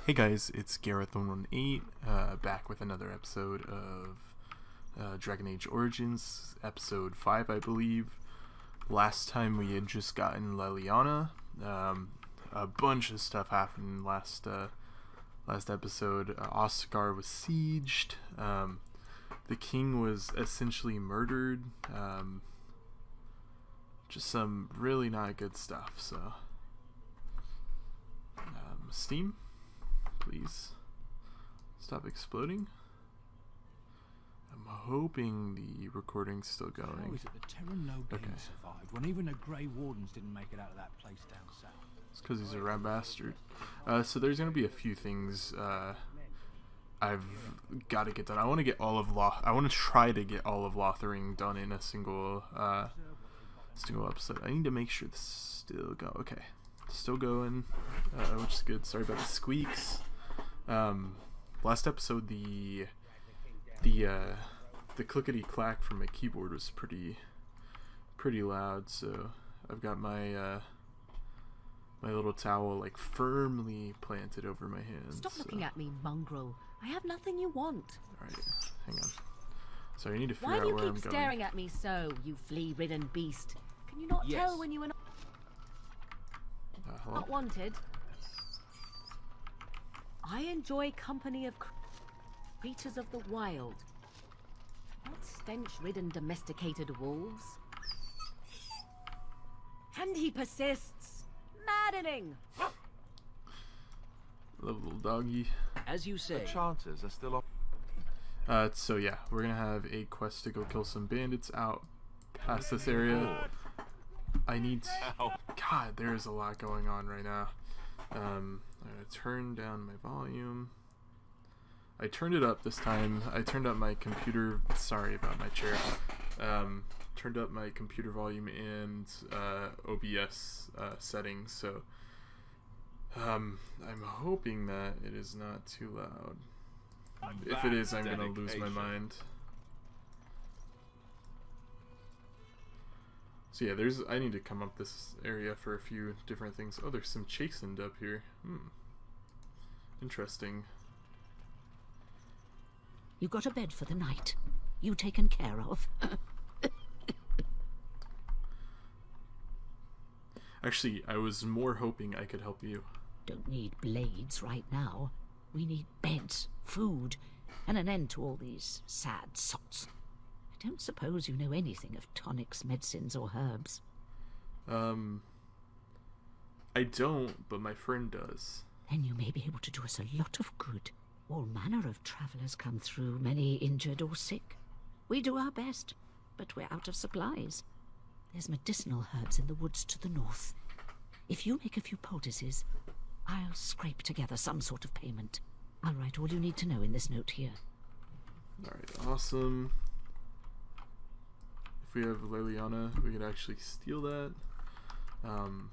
Hey guys, it's Gareth118, back with another episode of Dragon Age Origins, episode 5 I believe. Last time we had just gotten Lelianna. A bunch of stuff happened last episode. Oscar was sieged, the king was essentially murdered, just some really not good stuff, so... Steam? Please stop exploding. I'm hoping the recording's still going. How is it the Terran no game survived when even the Grey Wardens didn't make it out of that place down south? It's because he's a rat bastard. So there's gonna be a few things I've got to get done. I want to get all of I want to try to get all of Lothering done in a single episode. I need to make sure this is still go. Okay, still going, which is good. Sorry about the squeaks. Last episode the clickety clack from my keyboard was pretty loud, so I've got my my little towel like firmly planted over my hands. Stop looking at me, mongrel. I have nothing you want. Alright, hang on. Sorry, I need to figure Why out do you where I'm keep going. staring at me so, you flea-ridden beast? Can you not tell when you are Hello? not wanted? I enjoy company of creatures of the wild, not stench-ridden domesticated wolves. And he persists. Maddening! Love little doggy. As you say, The chances are still up. So yeah, we're gonna have a quest to go kill some bandits out past this area. I need to... God, there is a lot going on right now. I'm gonna turn down my volume. I turned it up this time. I turned up my computer... Sorry about my chair. Turned up my computer volume and OBS settings, so... I'm hoping that it is not too loud. If it is, I'm gonna lose my mind. So yeah, I need to come up this area for a few different things. Oh, there's some chastened up here. Interesting. You got a bed for the night. You taken care of. Actually, I was more hoping I could help you. Don't need blades right now. We need beds, food, and an end to all these sad sots. I don't suppose you know anything of tonics, medicines, or herbs. I don't, but my friend does. Then you may be able to do us a lot of good. All manner of travellers come through, many injured or sick. We do our best, but we're out of supplies. There's medicinal herbs in the woods to the north. If you make a few poultices, I'll scrape together some sort of payment. I'll write all you need to know in this note here. Alright, awesome. If we have Lelianna, we could actually steal that. I'm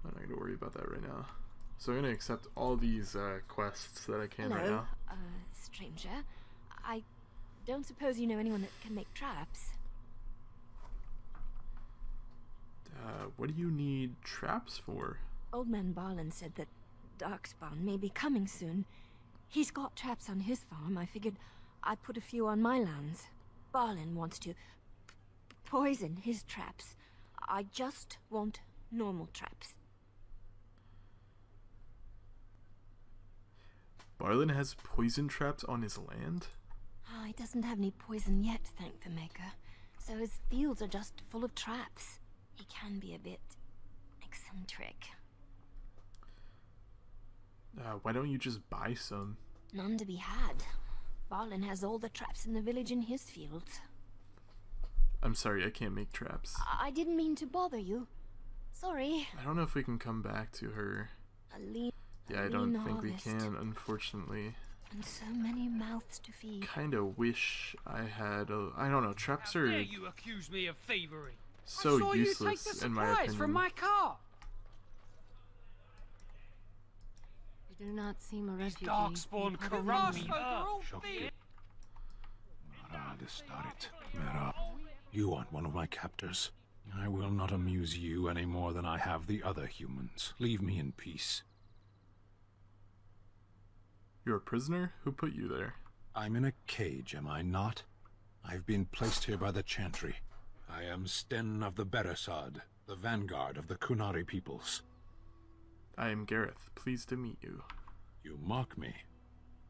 not going to worry about that right now. So I'm going to accept all these quests that I can right now. Stranger. I don't suppose you know anyone that can make traps? What do you need traps for? Old man Barlin said that Darkspawn may be coming soon. He's got traps on his farm. I figured I'd put a few on my lands. Barlin wants to poison his traps. I just want normal traps. Barlin has poison traps on his land? He doesn't have any poison yet, thank the Maker. So his fields are just full of traps. He can be a bit eccentric. Why don't you just buy some? None to be had. Barlin has all the traps in the village in his fields. I'm sorry, I can't make traps. I didn't mean to bother you. Sorry. I don't know if we can come back to her. Yeah, I don't think we can, unfortunately. And so many mouths to feed. Kinda wish I had I don't know, traps are... How dare you accuse me of thievery? So I saw useless, you take the in my supplies opinion. from my car. You do not seem a refugee. Darkspawn corrupt me. you aren't one of my captors. I will not amuse you any more than I have the other humans. Leave me in peace. You're a prisoner? Who put you there? I'm in a cage, am I not? I've been placed here by the Chantry. I am Sten of the Beresad, the vanguard of the Qunari peoples. I am Gareth. Pleased to meet you. You mock me.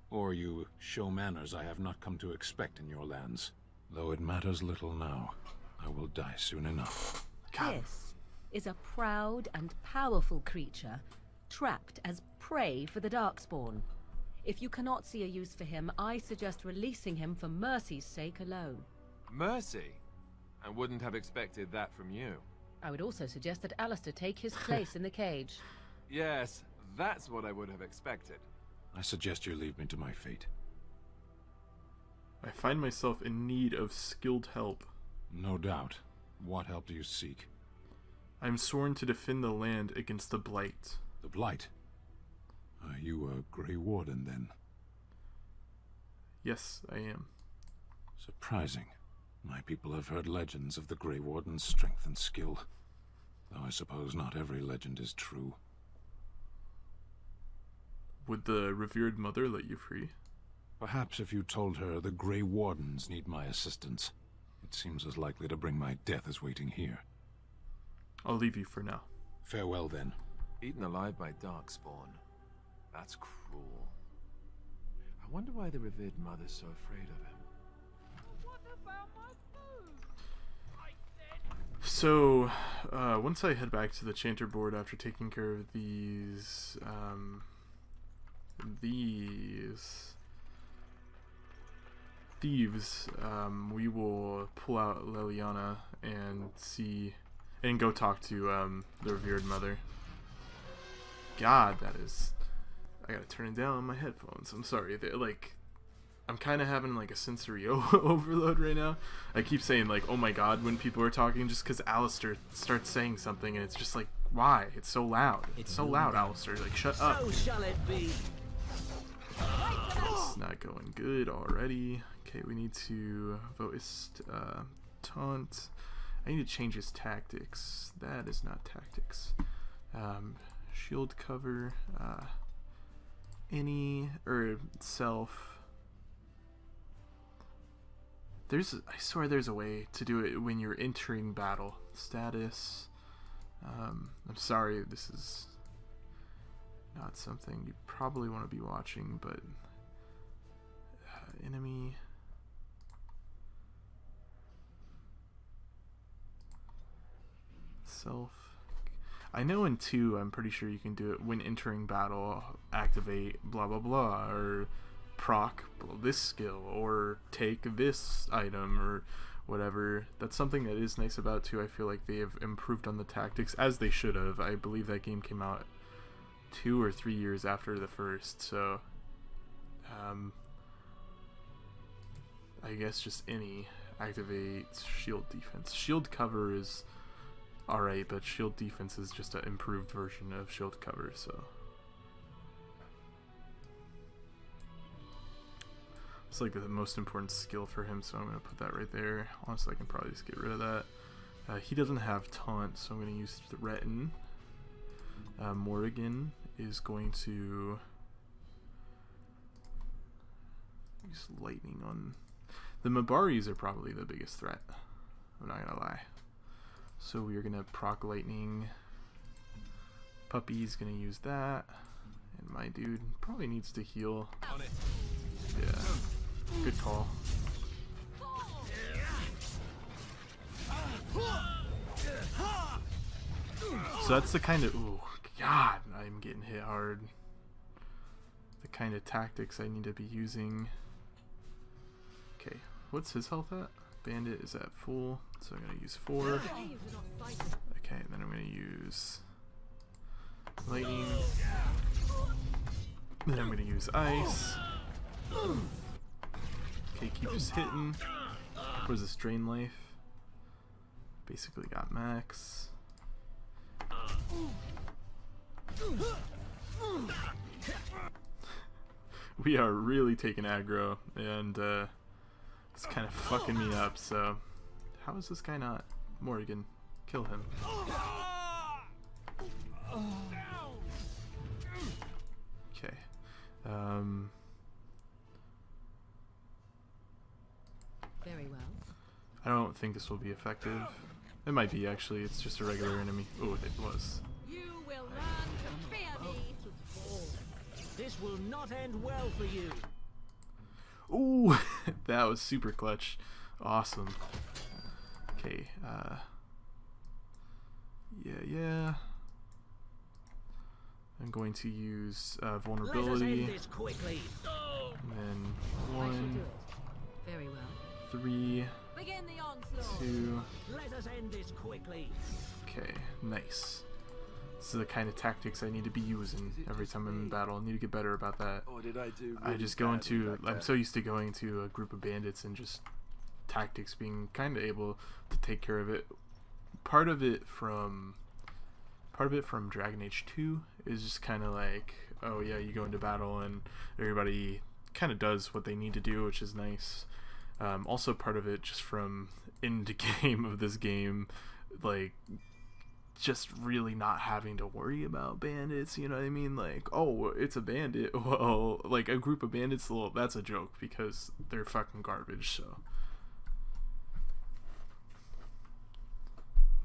Or you show manners I have not come to expect in your lands. Though it matters little now. I will die soon enough. God. This is a proud and powerful creature, trapped as prey for the Darkspawn. If you cannot see a use for him, I suggest releasing him for mercy's sake alone. Mercy? I wouldn't have expected that from you. I would also suggest that Alistair take his place in the cage. Yes, that's what I would have expected. I suggest you leave me to my fate. I find myself in need of skilled help. No doubt. What help do you seek? I am sworn to defend the land against the Blight. The Blight? Are you a Grey Warden, then? Yes, I am. Surprising. My people have heard legends of the Grey Warden's strength and skill. Though I suppose not every legend is true. Would the revered mother let you free? Perhaps if you told her the Grey Wardens need my assistance. It seems as likely to bring my death as waiting here. I'll leave you for now. Farewell, then. Eaten alive by Darkspawn. That's cruel. I wonder why the revered mother's so afraid of him. What about my food? I said. So, once I head back to the Chanter board after taking care of these thieves, we will pull out Lelianna and go talk to the revered mother. God, that is... I gotta turn down my headphones. I'm sorry. I'm kind of having like a sensory overload right now. I keep saying like, oh my god, when people are talking, just because Alistair starts saying something, and it's just like, why? It's so loud. It's so loud, Alistair. Like, shut up. So shall it be. It's not going good already. Okay, we need to vote taunt. I need to change his tactics. That is not tactics. Shield cover. Self. I swear there's a way to do it when you're entering battle. Status. I'm sorry, this is not something you probably want to be watching, but enemy. Self. I know in 2, I'm pretty sure you can do it when entering battle, activate blah blah blah, or proc this skill, or take this item, or whatever. That's something that is nice about 2. I feel like they have improved on the tactics, as they should have. I believe that game came out 2 or 3 years after the first, so I guess just any activate shield defense. Shield cover is alright, but shield defense is just an improved version of shield cover, so it's like the most important skill for him, so I'm going to put that right there. Honestly, I can probably just get rid of that. He doesn't have taunt, so I'm going to use threaten. Morrigan is going to use lightning on... The Mabaris are probably the biggest threat, I'm not going to lie. So we are going to proc lightning. Puppy's going to use that. And my dude probably needs to heal. Yeah, good call. So that's the kind of... Ooh, God, I'm getting hit hard. The kind of tactics I need to be using. Okay, what's his health at? Bandit is at full, so I'm going to use 4. Okay, and then I'm going to use lightning. Then I'm going to use ice. Okay, keep just hitting. What is this? Drain life. Basically got max. We are really taking aggro, and it's kind of fucking me up, so how is this guy not? Morrigan, kill him. Okay. think this will be effective. It might be, actually. It's just a regular enemy. Oh, it was. You will learn to fear me. This will not end well for you. Ooh, that was super clutch. Awesome. Okay, yeah. I'm going to use vulnerability. Let us end this quickly. And then I shall do 1, it. Very well. 3, Begin the onslaught. 2. Let us end this quickly. Okay, nice. This is the kind of tactics I need to be using every time I'm in battle. I need to get better about that. Or did I do? I just go into. I'm so used to going to a group of bandits and just tactics being kind of able to take care of it. Part of it from Dragon Age 2 is just kind of like, oh yeah, you go into battle and everybody kind of does what they need to do, which is nice. Also part of it just from end game of this game, like just really not having to worry about bandits, you know what I mean? Like, oh, it's a bandit. Well, like a group of bandits, well, that's a joke because they're fucking garbage, so.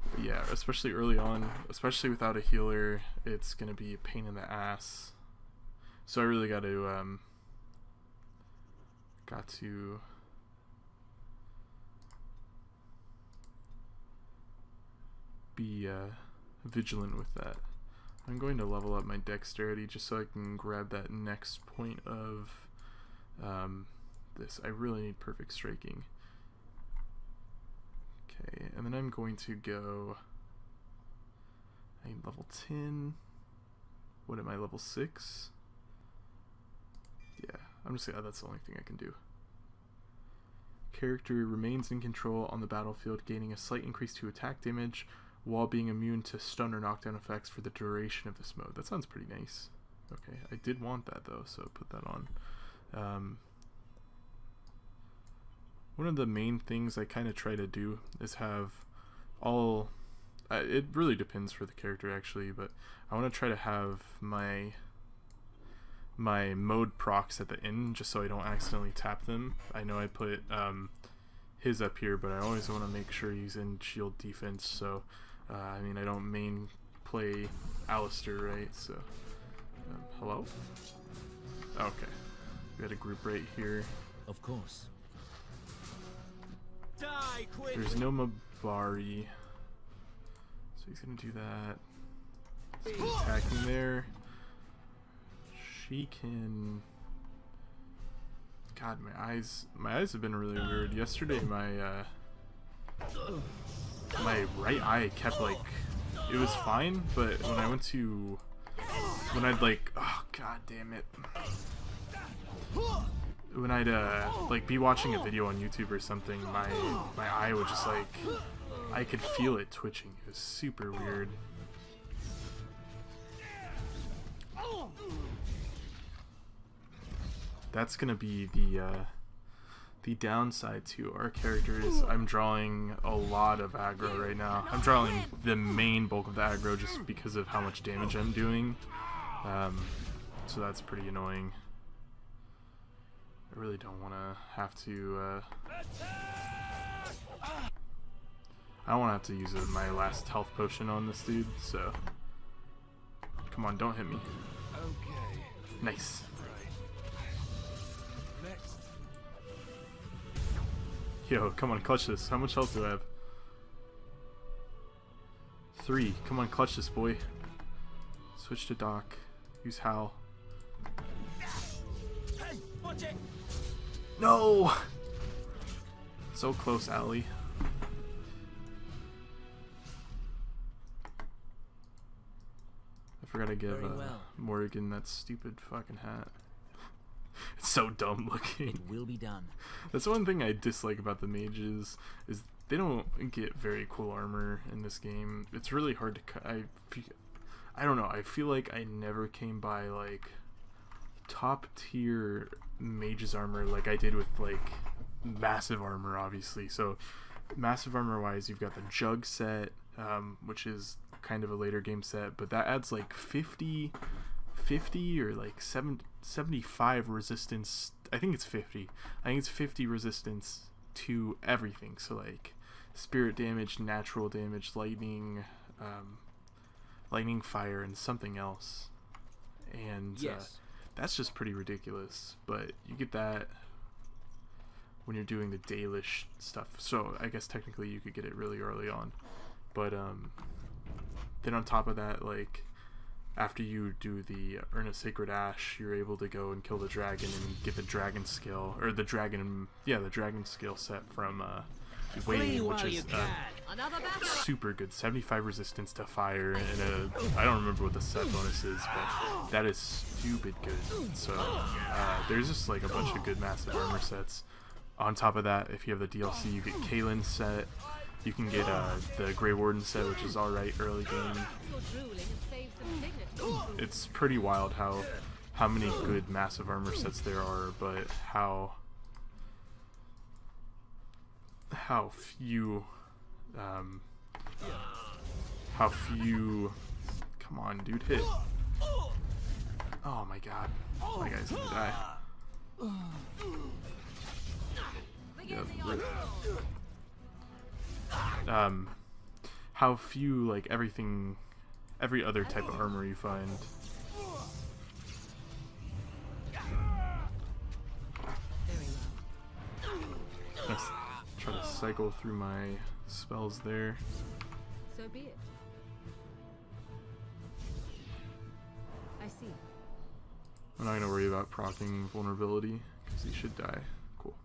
But yeah, especially early on, especially without a healer, it's gonna be a pain in the ass. So I really got to be vigilant with that. I'm going to level up my dexterity just so I can grab that next point of this. I really need perfect striking. Okay, and then I'm going to go, I need level 10. What am I, level 6? Yeah, I'm just gonna, that's the only thing I can do. Character remains in control on the battlefield, gaining a slight increase to attack damage while being immune to stun or knockdown effects for the duration of this mode. That sounds pretty nice. Okay, I did want that though, so put that on. One of the main things I kind of try to do is have all... it really depends for the character actually, but I want to try to have my mode procs at the end just so I don't accidentally tap them. I know I put his up here, but I always want to make sure he's in shield defense, so I mean, I don't main play Alistair, right? So hello? Okay, we got a group right here. Of course. There's no Mabari, so he's gonna do that. So attacking there. She can. God, my eyes have been really weird. Yesterday, my right eye kept like, it was fine, but when I'd like, oh god damn it. When I'd like be watching a video on YouTube or something, my eye would just like, I could feel it twitching. It was super weird. That's gonna be the downside to our characters. I'm drawing a lot of aggro right now. I'm drawing the main bulk of the aggro just because of how much damage I'm doing. So that's pretty annoying. I really don't want to have to I don't want to have to use my last health potion on this dude, so come on, don't hit me. Okay. Nice. Next. Yo, come on, clutch this. How much health do I have? 3. Come on, clutch this, boy. Switch to Doc. Use Hal. Hey, watch it. No! So close, Allie. I forgot to give Morrigan that stupid fucking hat. It's so dumb looking. It will be done. That's one thing I dislike about the mages, is they don't get very cool armor in this game. It's really hard to I don't know, I feel like I never came by like top tier mage's armor like I did with like massive armor, obviously. So massive armor wise, you've got the jug set, which is kind of a later game set, but that adds like 50 or like 75 resistance. I think it's 50. I think it's 50 resistance to everything. So like spirit damage, natural damage, lightning, lightning, fire, and something else. And that's just pretty ridiculous. But you get that when you're doing the Dalish stuff. So I guess technically you could get it really early on. But then on top of that, like, after you do the Earn a Sacred Ash, you're able to go and kill the dragon and get the dragon skill, or the dragon skill set from Wade, which is super good. 75 resistance to fire, and I don't remember what the set bonus is, but that is stupid good. So there's just like a bunch of good massive armor sets. On top of that, if you have the DLC, you get Kaelin's set. You can get the Grey Warden set, which is alright early game. It's pretty wild how many good massive armor sets there are, but how few come on, dude, hit. Oh my god, my guy's gonna die. Yep, how few, like, every other type of armor you find. Let's try to cycle through my spells there. So be it. I see. I'm not gonna worry about proccing vulnerability, because he should die. Cool.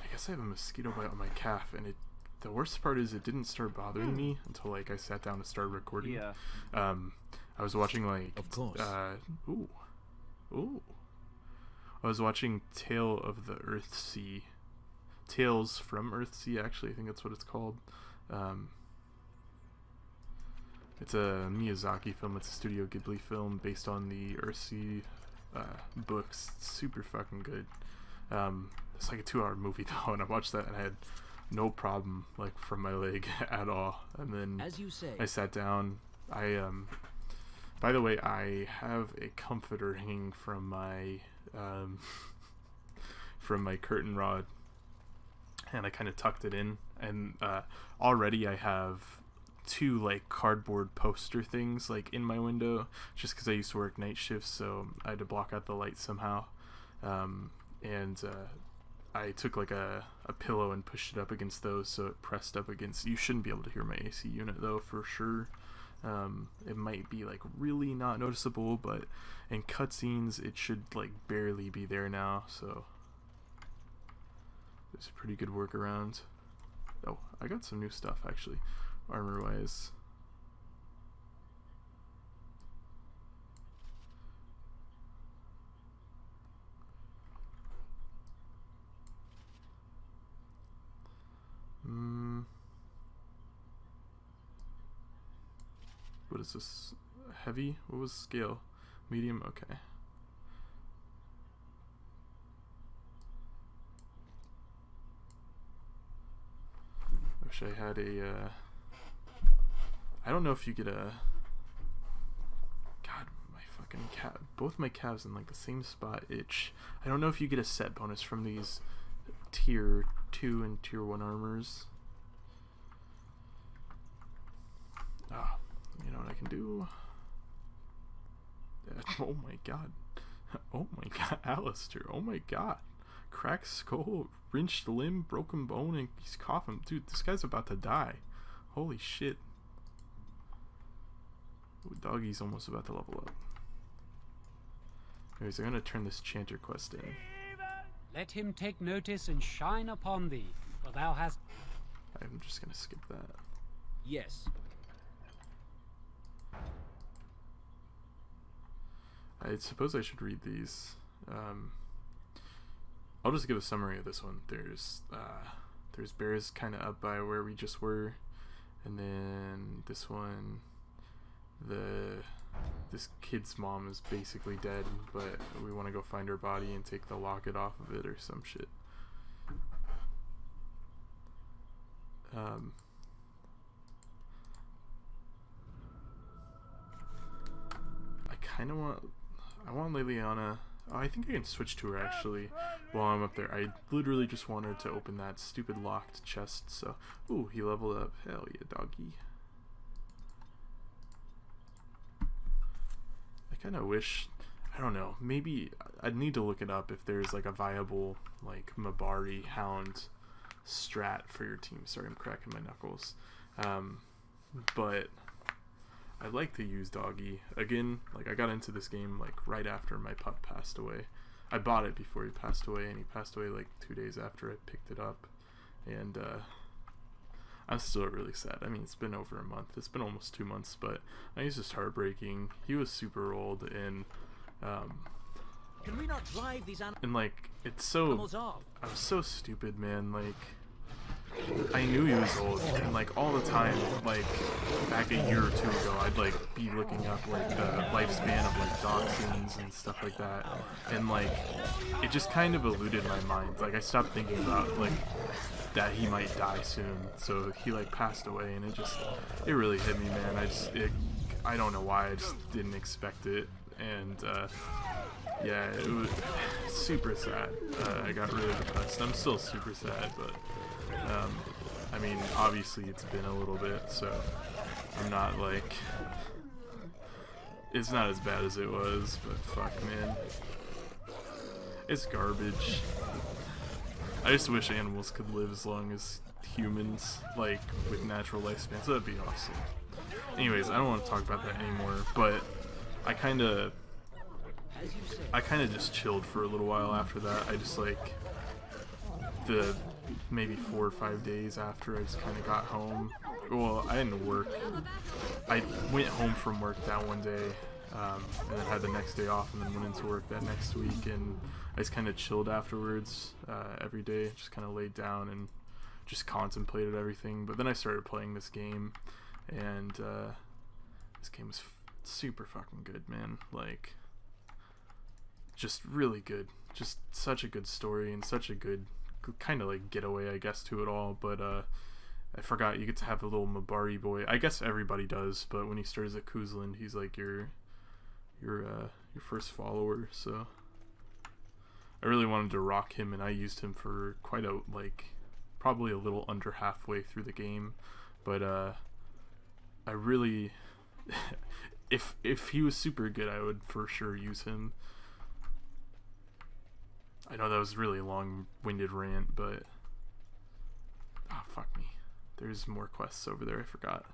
I guess I have a mosquito bite on my calf, and the worst part is it didn't start bothering me until, like, I sat down to start recording. Yeah. I was watching, like, of course. Ooh. I was watching Tales from Earthsea, actually, I think that's what it's called. It's a Miyazaki film. It's a Studio Ghibli film based on the Earthsea books. It's super fucking good. It's like a 2-hour movie though, and I watched that and I had no problem, like, from my leg at all. And then as you say, I sat down. By the way, I have a comforter hanging from my curtain rod, and I kind of tucked it in, and already I have 2, like, cardboard poster things, like, in my window, just because I used to work night shifts, so I had to block out the light somehow. And I took, like, a pillow and pushed it up against those, so it pressed up against. You shouldn't be able to hear my AC unit though, for sure. It might be, like, really not noticeable, but in cutscenes it should, like, barely be there now, so there's a pretty good workaround. Oh, I got some new stuff actually, armor wise. What is this? Heavy? What was scale? Medium? Okay. Wish I had a, I don't know if you get a, God, my fucking calf, both my calves in, like, the same spot itch. I don't know if you get a set bonus from these tier 2 and tier 1 armors. Ah, you know what I can do? Oh my god. Oh my god, Alistair. Oh my god. Cracked skull, wrenched limb, broken bone, and he's coughing. Dude, this guy's about to die. Holy shit. Ooh, doggy's almost about to level up. Anyways, I'm gonna turn this chanter quest in. Let him take notice and shine upon thee, for thou hast... I'm just gonna skip that. yes. I suppose I should read these. I'll just give a summary of this one. There's bears kind of up by where we just were, and then this one, this kid's mom is basically dead, but we want to go find her body and take the locket off of it or some shit. I want Lelianna. Oh, I think I can switch to her actually while I'm up there. I literally just want her to open that stupid locked chest, so... Ooh, he leveled up. Hell yeah, doggy. I kind of wish... I don't know, maybe I'd need to look it up if there's like a viable like Mabari Hound strat for your team. Sorry, I'm cracking my knuckles. But I like to use doggy. Again, like I got into this game like right after my pup passed away. I bought it before he passed away, and he passed away like 2 days after I picked it up. And I'm still really sad. I mean, it's been over a month. It's been almost 2 months, but it's just heartbreaking. He was super old, and can we not drive these and like it's so animals off? I was so stupid, man. Like I knew he was old, and like all the time, like back a year or two ago, I'd like be looking up like the lifespan of like dachshunds and stuff like that, and like it just kind of eluded my mind. Like I stopped thinking about like that he might die soon, so he like passed away, and it really hit me, man. I don't know why, I just didn't expect it, and yeah, it was super sad. I got really depressed. I'm still super sad, but I mean, obviously it's been a little bit, so I'm not like, it's not as bad as it was, but fuck, man, it's garbage. I just wish animals could live as long as humans, like with natural lifespans. That'd be awesome. Anyways, I don't want to talk about that anymore, but I kind of just chilled for a little while after that. I just like the maybe 4 or 5 days after I just kind of got home. Well, I didn't work. I went home from work that one day, and then had the next day off, and then went into work that next week, and I just kind of chilled afterwards every day. Just kind of laid down and just contemplated everything. But then I started playing this game, and this game was super fucking good, man. Like, just really good. Just such a good story and such a good kind of like getaway, I guess, to it all. But I forgot you get to have a little Mabari boy. I guess everybody does, but when he starts at Kuzland, he's like your first follower. So I really wanted to rock him, and I used him for quite a probably a little under halfway through the game. But I really if he was super good, I would for sure use him. I know that was a really long-winded rant, but oh, fuck me. There's more quests over there, I forgot.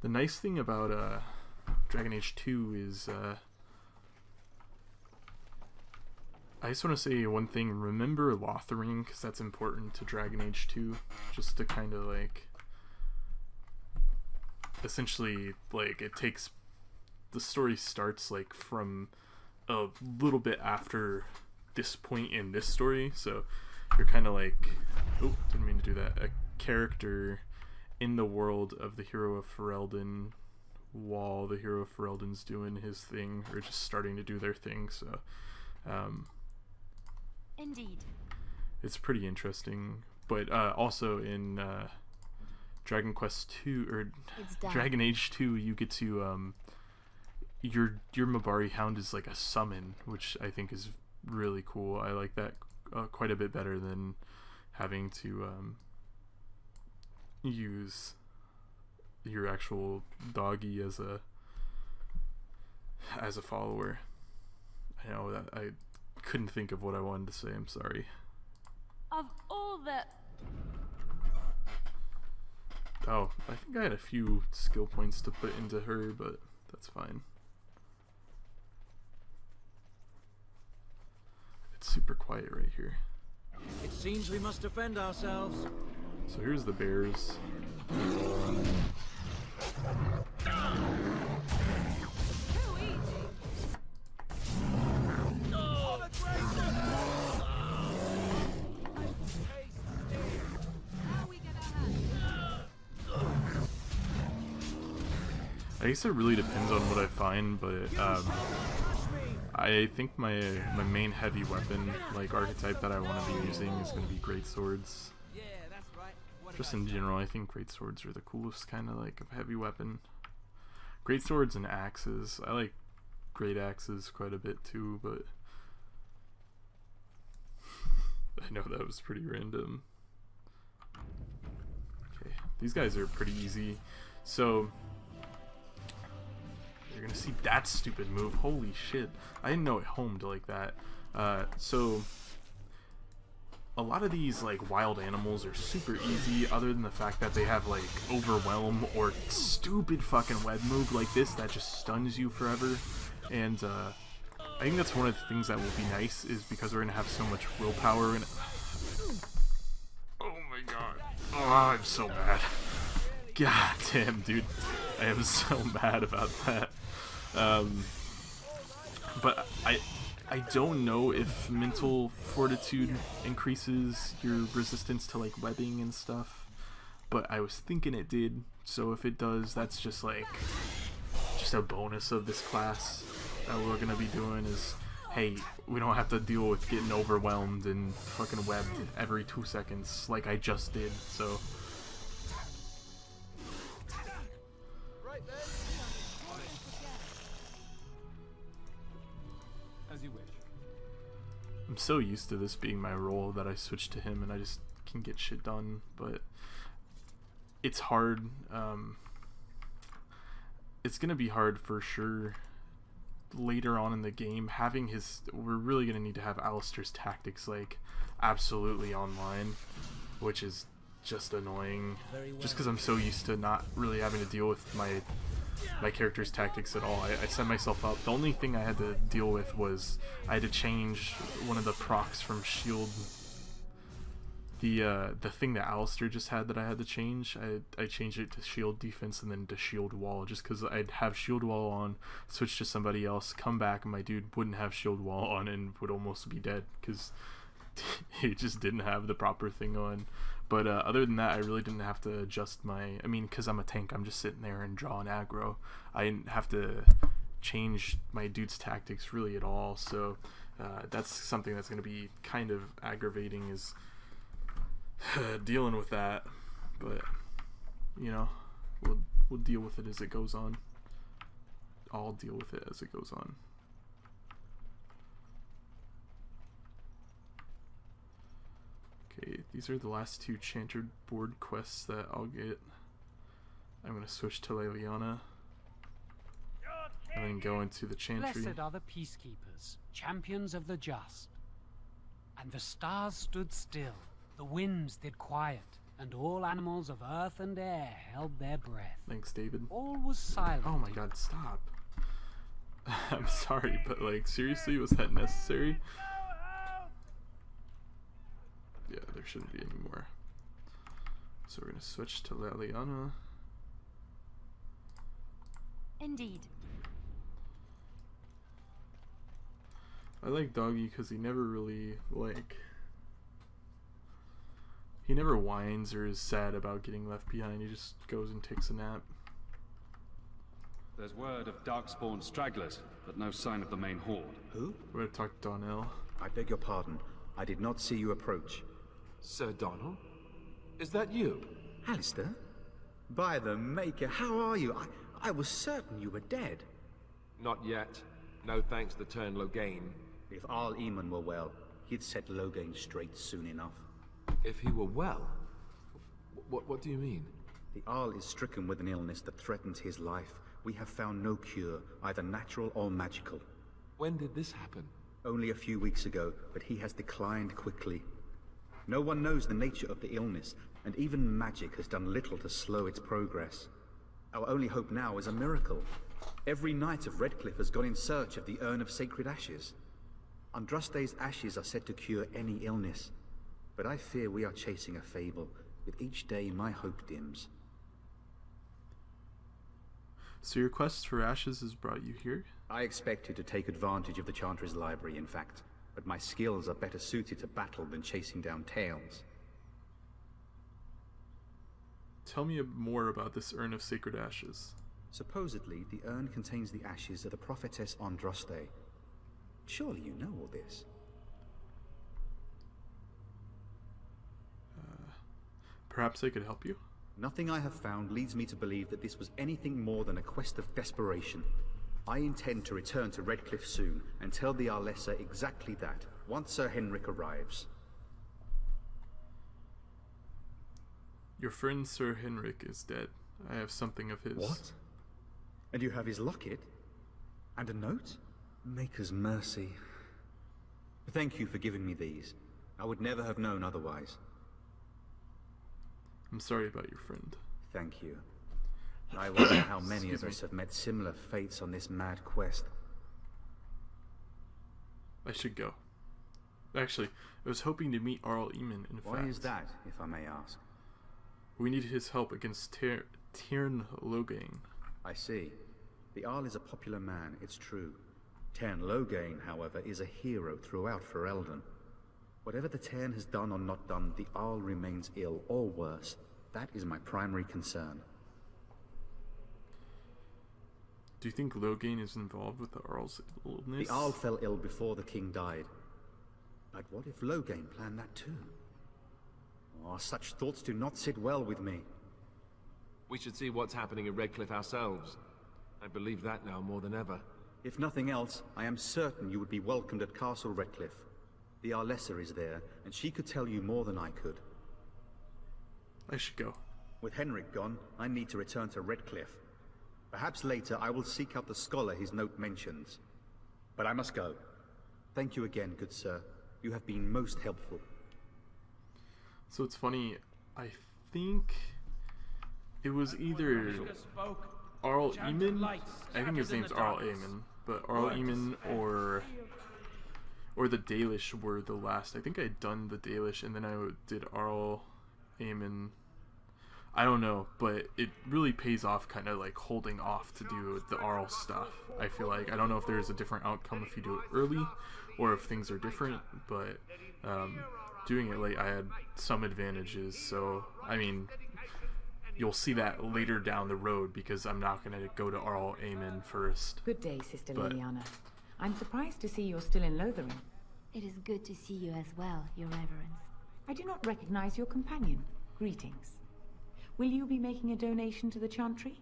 The nice thing about Dragon Age 2 is I just want to say one thing. Remember Lothering, because that's important to Dragon Age 2, just to kind of like essentially, like, it takes, the story starts like from a little bit after this point in this story, so you're kind of like, oh, didn't mean to do that, a character in the world of the Hero of Ferelden while the Hero of Ferelden's doing his thing, or just starting to do their thing. So indeed, it's pretty interesting. But also in Dragon Quest 2 or Dragon Age 2, you get to your Mabari Hound is like a summon, which I think is really cool. I like that quite a bit better than having to use your actual doggy as a follower. I know that I couldn't think of what I wanted to say. I'm sorry. Of all the... Oh, I think I had a few skill points to put into her, but that's fine. It's super quiet right here. It seems we must defend ourselves. So here's the bears. I guess it really depends on what I find, but I think my main heavy weapon, like archetype that I want to be using, is going to be great swords. Just in general, I think greatswords are the coolest kind of like of heavy weapon. Greatswords and axes. I like great axes quite a bit too, but I know that was pretty random. Okay, these guys are pretty easy. So you're gonna see that stupid move. Holy shit! I didn't know it homed like that. So a lot of these like wild animals are super easy, other than the fact that they have like overwhelm or stupid fucking web move like this that just stuns you forever. And I think that's one of the things that will be nice, is because we're gonna have so much willpower in it. Oh my god! Oh, I'm so mad. God damn, dude, I am so mad about that. But I don't know if mental fortitude increases your resistance to like webbing and stuff, but I was thinking it did. So if it does, that's just like a bonus of this class that we're gonna be doing. Is, hey, we don't have to deal with getting overwhelmed and fucking webbed every 2 seconds like I just did. So I'm so used to this being my role that I switched to him and I just can get shit done, but it's hard. It's gonna be hard for sure later on in the game. Having his, we're really gonna need to have Alistair's tactics like absolutely online, which is just annoying. Just because I'm so used to not really having to deal with my character's tactics at all. I set myself up. The only thing I had to deal with was I had to change one of the procs from shield. The thing that Alistair just had that I had to change, I changed it to shield defense and then to shield wall, just because I'd have shield wall on, switch to somebody else, come back, and my dude wouldn't have shield wall on and would almost be dead because he just didn't have the proper thing on. But other than that, I really didn't have to adjust my... I mean, because I'm a tank, I'm just sitting there and drawing aggro. I didn't have to change my dude's tactics really at all. So that's something that's going to be kind of aggravating, is dealing with that. But, you know, we'll deal with it as it goes on. I'll deal with it as it goes on. Okay, these are the last 2 Chanter board quests that I'll get. I'm going to switch to Lelianna and then go into the Chantry. Blessed are the peacekeepers, champions of the just. And the stars stood still, the winds did quiet, and all animals of earth and air held their breath. Thanks, David. All was silent. Oh my god, stop. I'm sorry, but like, seriously, was that necessary? Yeah, there shouldn't be any more. So we're gonna switch to Lelianna. Indeed. I like Doggy because he never really, like... He never whines or is sad about getting left behind. He just goes and takes a nap. There's word of Darkspawn stragglers, but no sign of the main horde. Who? We're gonna talk to Donnell. I beg your pardon. I did not see you approach. Sir Donald? Is that you? Alistair? By the Maker, how are you? I was certain you were dead. Not yet. No thanks to turn Loghain. If Arl Eamon were well, he'd set Loghain straight soon enough. If he were well? What do you mean? The Arl is stricken with an illness that threatens his life. We have found no cure, either natural or magical. When did this happen? Only a few weeks ago, but he has declined quickly. No one knows the nature of the illness, and even magic has done little to slow its progress. Our only hope now is a miracle. Every knight of Redcliffe has gone in search of the Urn of Sacred Ashes. Andraste's ashes are said to cure any illness, but I fear we are chasing a fable. With each day, my hope dims. So your quest for ashes has brought you here? I expected to take advantage of the Chantry's library, in fact, but my skills are better suited to battle than chasing down tales. Tell me more about this Urn of Sacred Ashes. Supposedly, the urn contains the ashes of the prophetess Andraste. Surely you know all this. Perhaps I could help you? Nothing I have found leads me to believe that this was anything more than a quest of desperation. I intend to return to Redcliffe soon and tell the Arlessa exactly that, once Sir Henrik arrives. Your friend Sir Henrik is dead. I have something of his. What? And you have his locket? And a note? Maker's mercy. Thank you for giving me these. I would never have known otherwise. I'm sorry about your friend. Thank you. I wonder how many of us have met similar fates on this mad quest. I should go. Actually, I was hoping to meet Arl Eamon, in fact. Why is that, if I may ask? We need his help against Tyrn Logain. I see. The Arl is a popular man, it's true. Tyrn Logain, however, is a hero throughout Ferelden. Whatever the Tyrn has done or not done, the Arl remains ill, or worse. That is my primary concern. Do you think Logain is involved with the Arl's illness? The Arl fell ill before the king died. But what if Logain planned that too? Oh, such thoughts do not sit well with me. We should see what's happening in Redcliffe ourselves. I believe that now more than ever. If nothing else, I am certain you would be welcomed at Castle Redcliffe. The Arlessa is there, and she could tell you more than I could. I should go. With Henrik gone, I need to return to Redcliffe. Perhaps later I will seek out the scholar his note mentions. But I must go. Thank you again, good sir. You have been most helpful. So it's funny, I think it was either Arl Eamon, I think his name's Arl Eamon, but Arl Eamon or the Dalish were the last. I think I had done the Dalish and then I did Arl Eamon. I don't know, but it really pays off kind of like holding off to do the Arl stuff. I feel like I don't know if there's a different outcome if you do it early or if things are different, but doing it late I had some advantages. So I mean, you'll see that later down the road because I'm not going to go to Arl Eamon first. Good day, Sister Lelianna. I'm surprised to see you're still in Lothering. It is good to see you as well, Your Reverence. I do not recognize your companion. Greetings. Will you be making a donation to the Chantry?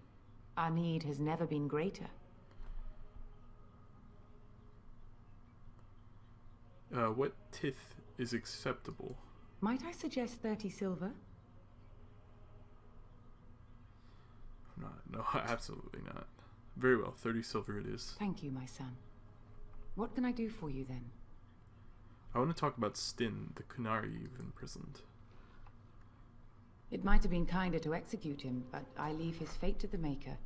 Our need has never been greater. What tithe is acceptable? Might I suggest 30 silver? No, absolutely not. Very well, 30 silver it is. Thank you, my son. What can I do for you then? I want to talk about Sten, the Qunari you've imprisoned. It might have been kinder to execute him, but I leave his fate to the Maker.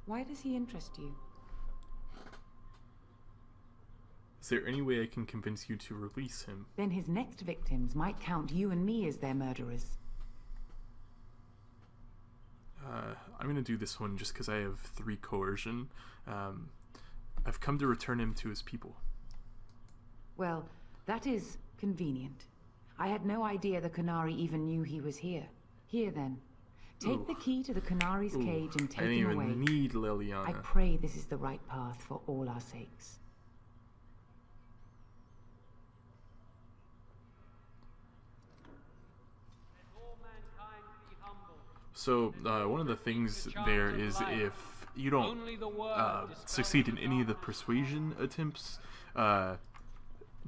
Why does he interest you? Is there any way I can convince you to release him? Then his next victims might count you and me as their murderers. I'm going to do this one just because I have 3 coercion. I've come to return him to his people. Well, that is convenient. I had no idea the Qunari even knew he was here. Here then. Take the key to the Qunari's cage and take him away. I didn't even need Lelianna. I pray this is the right path for all our sakes. So, one of the things there is if you don't succeed in any of the persuasion attempts,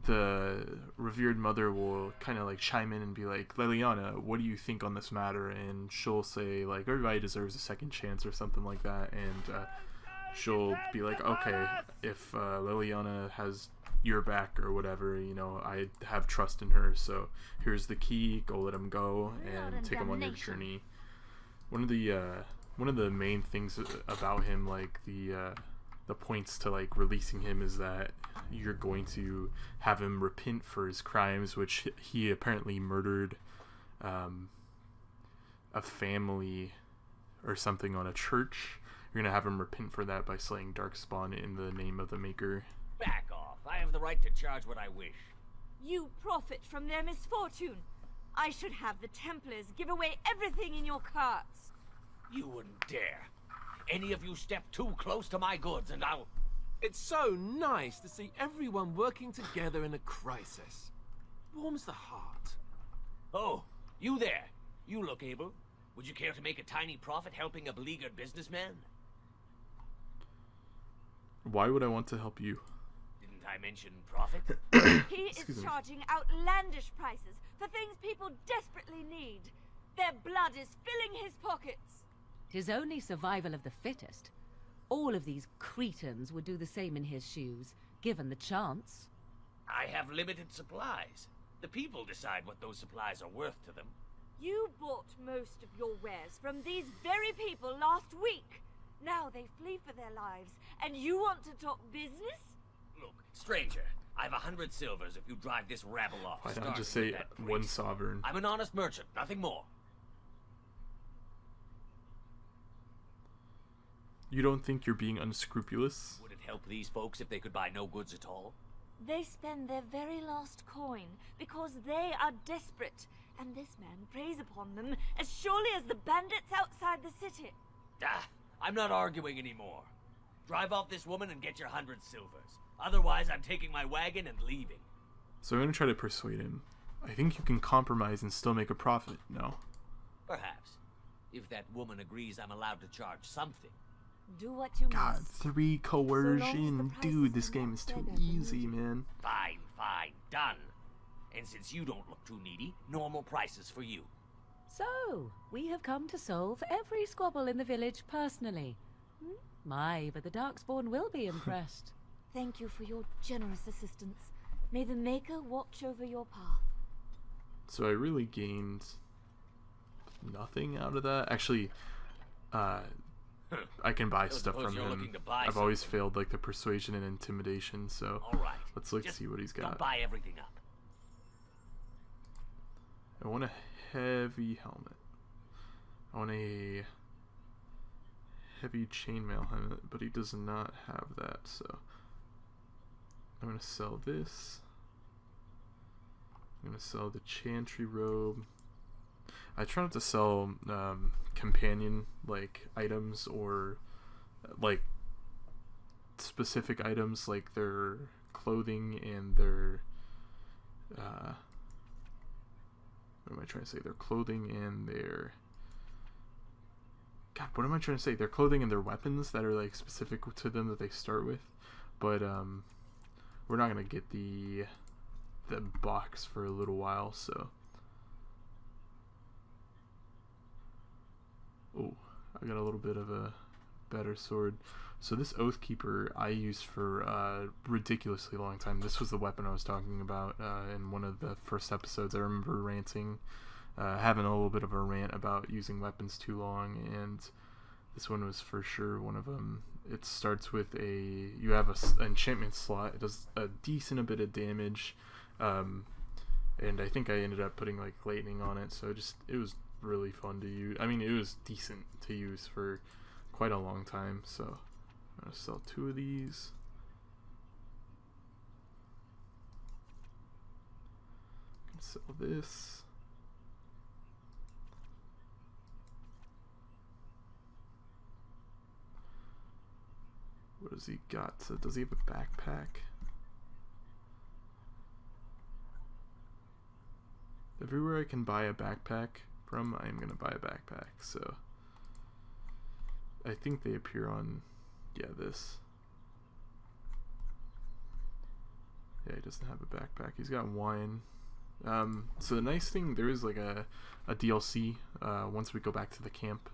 the revered mother will kind of like chime in and be like, Lelianna, what do you think on this matter? And she'll say like, everybody deserves a second chance or something like that. And she'll be like, okay, if Lelianna has your back or whatever, you know, I have trust in her. So here's the key, go let him go and take him on your journey. One of the main things about him, like the points to like releasing him, is that you're going to have him repent for his crimes, which he apparently murdered a family or something on a church. You're gonna have him repent for that by slaying Darkspawn in the name of the Maker. Back off! I have the right to charge what I wish. You profit from their misfortune. I should have the Templars give away everything in your carts. You wouldn't dare. Any of you step too close to my goods and I'll... It's so nice to see everyone working together in a crisis. Warms the heart. Oh, you there. You look able. Would you care to make a tiny profit helping a beleaguered businessman? Why would I want to help you? Didn't I mention profit? He is charging outlandish prices for things people desperately need. Their blood is filling his pockets. 'Tis only survival of the fittest. All of these cretins would do the same in his shoes, given the chance. I have limited supplies. The people decide what those supplies are worth to them. You bought most of your wares from these very people last week. Now they flee for their lives, and you want to talk business? Look, stranger, I've 100 silvers if you drive this rabble off. Why not just say 1 sovereign? I'm an honest merchant, nothing more. You don't think you're being unscrupulous? Would it help these folks if they could buy no goods at all? They spend their very last coin because they are desperate, and this man preys upon them as surely as the bandits outside the city. Ah, I'm not arguing anymore. Drive off this woman and get your 100 silvers. Otherwise, I'm taking my wagon and leaving. So I'm going to try to persuade him. I think you can compromise and still make a profit, no? Perhaps. If that woman agrees I'm allowed to charge something. Do what you God, must. 3 coercion. Dude, this game is too easy, man. Fine, fine, done. And since you don't look too needy, normal prices for you. So, we have come to solve every squabble in the village personally. My, but the Darkspawn will be impressed. Thank you for your generous assistance. May the Maker watch over your path. So I really gained nothing out of that. Actually, I can buy stuff from him. I've always failed like the persuasion and intimidation, so let's see what he's got. Don't buy everything up. I want a heavy helmet. I want a heavy chainmail helmet, but he does not have that, so I'm gonna sell this. I'm gonna sell the chantry robe. I try not to sell companion like items or like specific items like their clothing and their what am I trying to say? Their clothing and their God, what am I trying to say? Their clothing and their weapons that are like specific to them that they start with. But we're not gonna get the box for a little while, so oh, I got a little bit of a better sword. So this Oathkeeper I used for a ridiculously long time. This was the weapon I was talking about in one of the first episodes. I remember ranting, having a little bit of a rant about using weapons too long, and this one was for sure one of them. It starts with you have an enchantment slot. It does a decent bit of damage, and I think I ended up putting like lightning on it, so it was really fun to use. I mean, it was decent to use for quite a long time, so I'm gonna sell 2 of these. I'm gonna sell this. What does he got? So does he have a backpack? Everywhere I can buy a backpack from, I am gonna buy a backpack, so I think they appear on, yeah, this. Yeah, he doesn't have a backpack. He's got wine. So the nice thing, there is like a DLC once we go back to the camp.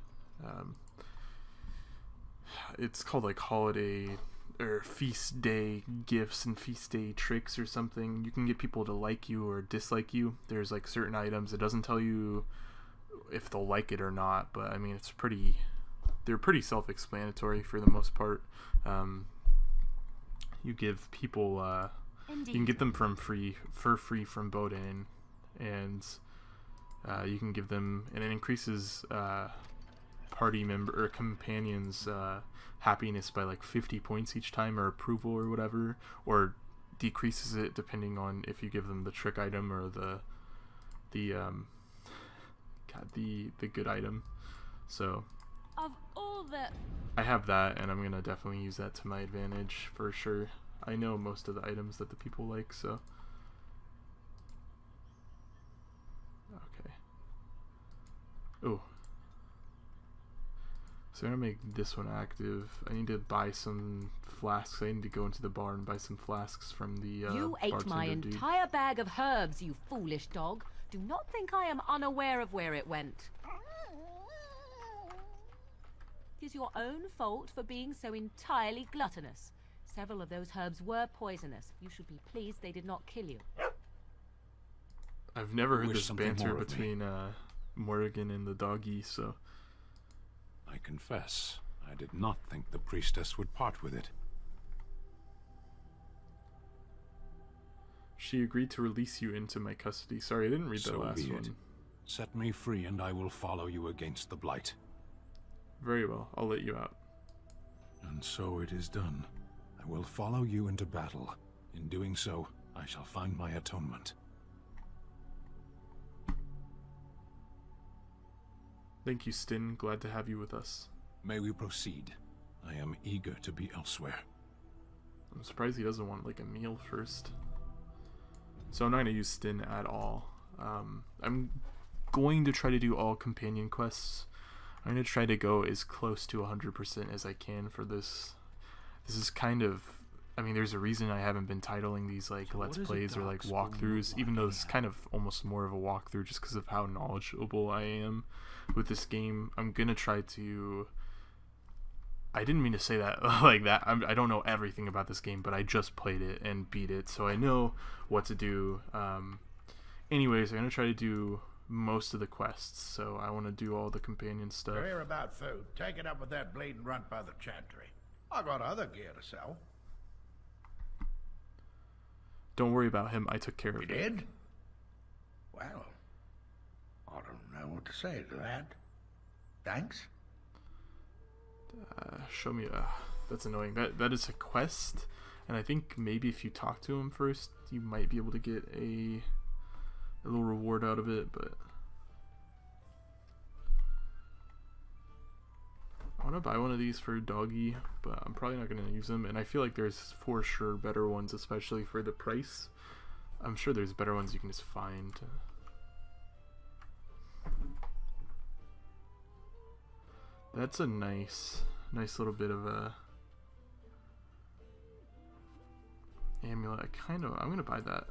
It's called like holiday or feast day gifts and feast day tricks or something. You can get people to like you or dislike you. There's like certain items. It doesn't tell you if they'll like it or not, but I mean they're pretty self-explanatory for the most part. You give people you can get them for free from Bodin, and you can give them, and it increases party member or companions happiness by like 50 points each time, or approval or whatever, or decreases it depending on if you give them the trick item or the good item. So of all the I have that, and I'm gonna definitely use that to my advantage for sure. I know most of the items that the people like, so okay. Oh. So I'm gonna make this one active. I need to buy some flasks. I need to go into the bar and buy some flasks from the You ate my dude. entire bag of herbs, you foolish dog. Do not think I am unaware of where it went. It is your own fault for being so entirely gluttonous. Several of those herbs were poisonous. You should be pleased they did not kill you. I've never heard this something banter more of me. between Morrigan and the doggy, so... I confess, I did not think the priestess would part with it. She agreed to release you into my custody. Sorry, I didn't read that So last be it. one. Set me free and I will follow you against the Blight. Very well, I'll let you out. And so it is done. I will follow you into battle. In doing so, I shall find my atonement. Thank you, Sten. Glad to have you with us. May we proceed? I am eager to be elsewhere. I'm surprised he doesn't want, like, a meal first. So I'm not going to use Sten at all. I'm going to try to do all companion quests. I'm going to try to go as close to 100% as I can for this. This is kind of... I mean, there's a reason I haven't been titling these, like, So Let's what does a Plays or, like, dark spawn walkthroughs, look even like though it's here? kind of almost more of a walkthrough just because of how knowledgeable I am with this game. I'm going to try to... I didn't mean to say that like that. I don't know everything about this game, but I just played it and beat it, so I know what to do. Anyways, I'm going to try to do most of the quests, so I want to do all the companion stuff. You're here about food. Take it up with that bleeding runt by the chantry. I got other gear to sell. Don't worry about him. I took care of You it. did? Well, I don't know what to say to that. Thanks. Show me. That's annoying. That is a quest, and I think maybe if you talk to him first, you might be able to get a little reward out of it. But I want to buy one of these for Doggy, but I'm probably not going to use them. And I feel like there's for sure better ones, especially for the price. I'm sure there's better ones you can just find. That's a nice little bit of a amulet. I'm gonna buy that.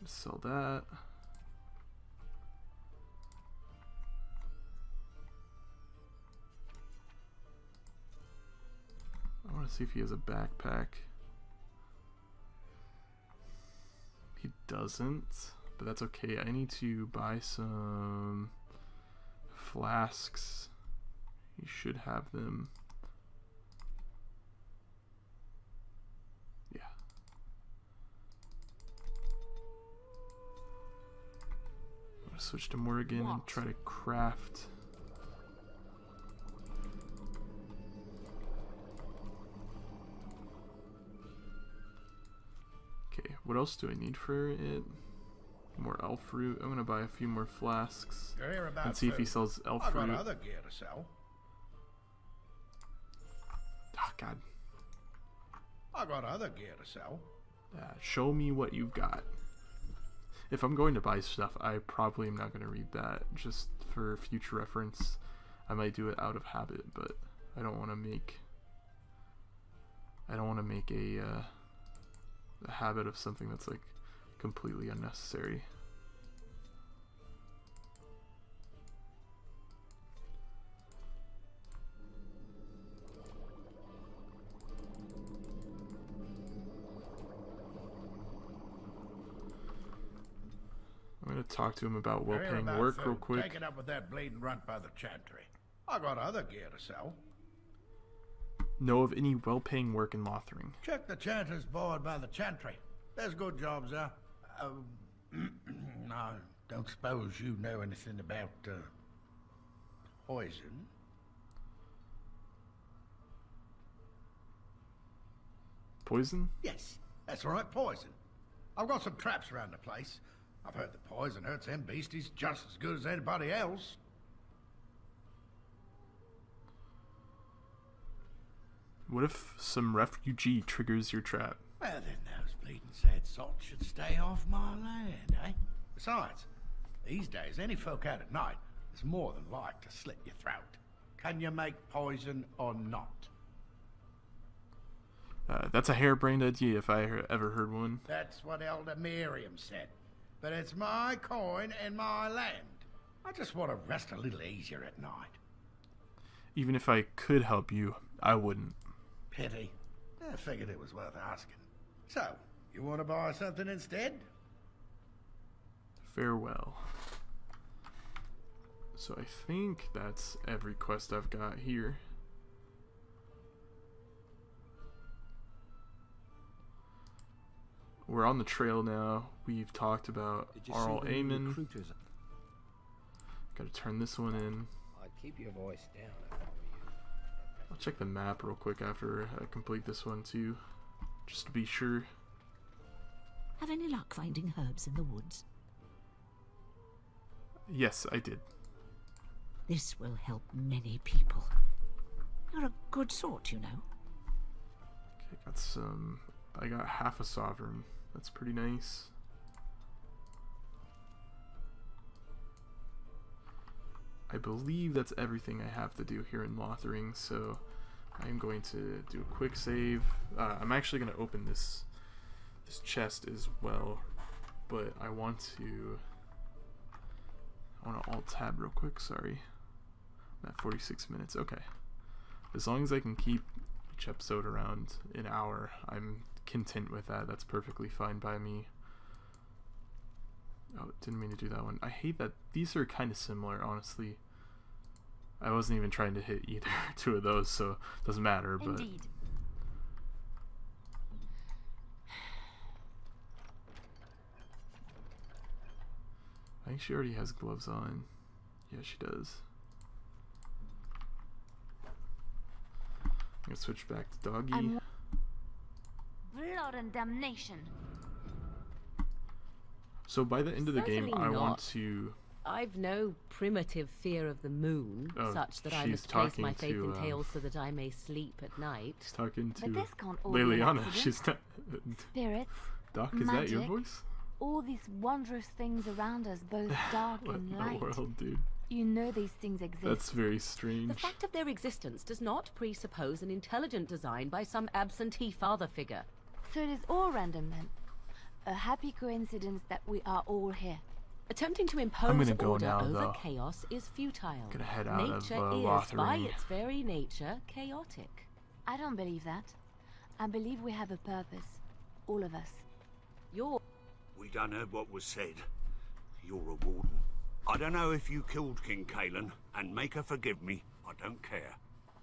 Sell that. I want to see if he has a backpack. He doesn't, but that's okay. I need to buy some flasks. You should have them. Yeah. I'm gonna switch to Morrigan and try to craft. Okay, what else do I need for it? More elf fruit. I'm gonna buy a few more flasks You're here about and see if he food. sells elf I fruit. got other gear to sell. Oh God. I got other gear to sell. Show me what you've got. If I'm going to buy stuff, I probably am not going to read that just for future reference. I might do it out of habit, but I don't want to make a habit of something that's like completely unnecessary. I'm going to talk to him about You're here well-paying about work food. real quick. Take it up with that bleeding runt by the chantry. I got other gear to sell. Know of any well-paying work in Lothering? Check the chanter's board by the chantry. There's good jobs there. I don't suppose you know anything about poison. Poison? Yes, that's right, poison. I've got some traps around the place. I've heard that poison hurts them beasties just as good as anybody else. What if some refugee triggers your trap? Well, then those bleeding sad salts should stay off my land, eh? Besides, These days, any folk out at night is more than like to slit your throat. Can you make poison or not? That's a harebrained idea if I ever heard one. That's what Elder Miriam said. But it's my coin and my land. I just want to rest a little easier at night. Even if I could help you, I wouldn't. Pity. I figured it was worth asking. So, you want to buy something instead? Farewell. So I think that's every quest I've got here. We're on the trail now. We've talked about Arl Aemon. Gotta turn this one in. I'd keep your voice down. I'll check the map real quick after I complete this one too, just to be sure. Have any luck finding herbs in the woods? Yes, I did. This will help many people. You're a good sort, you know. Okay, got some. I got half a sovereign. That's pretty nice. I believe that's everything I have to do here in Lothering, so I'm going to do a quick save. I'm actually going to open this chest as well, but I want to alt tab real quick. Sorry, I'm at 46 minutes. Okay, as long as I can keep each episode around an hour, I'm content with that. That's perfectly fine by me. Oh, didn't mean to do that one. I hate that these are kind of similar, honestly. I wasn't even trying to hit either two of those, so it doesn't matter. But Indeed. I think she already has gloves on. Yeah, she does. I'm gonna switch back to doggy. Blood and damnation. So by the end of the game, Certainly I not. want to. I've no primitive fear of the moon, Oh, such that I she's must place my talking faith to, in tales so that I may sleep at night. She's talking to But this can't all be an Lelianna. accident. She's not. Spirits, Doc, is that your magic, voice? all these wondrous things around us, both dark What and in light. the world, dude? You know these things exist. That's very strange. The fact of their existence does not presuppose an intelligent design by some absentee father figure. So it is all random then. A happy coincidence that we are all here. Attempting to I'm impose gonna go order now, over though. chaos is futile. Gonna head out Nature of is, Lothering. by its very nature, chaotic. I don't believe that. I believe we have a purpose. All of us. We done heard what was said. You're a warden. I don't know if you killed King Kalen, and make her forgive me, I don't care.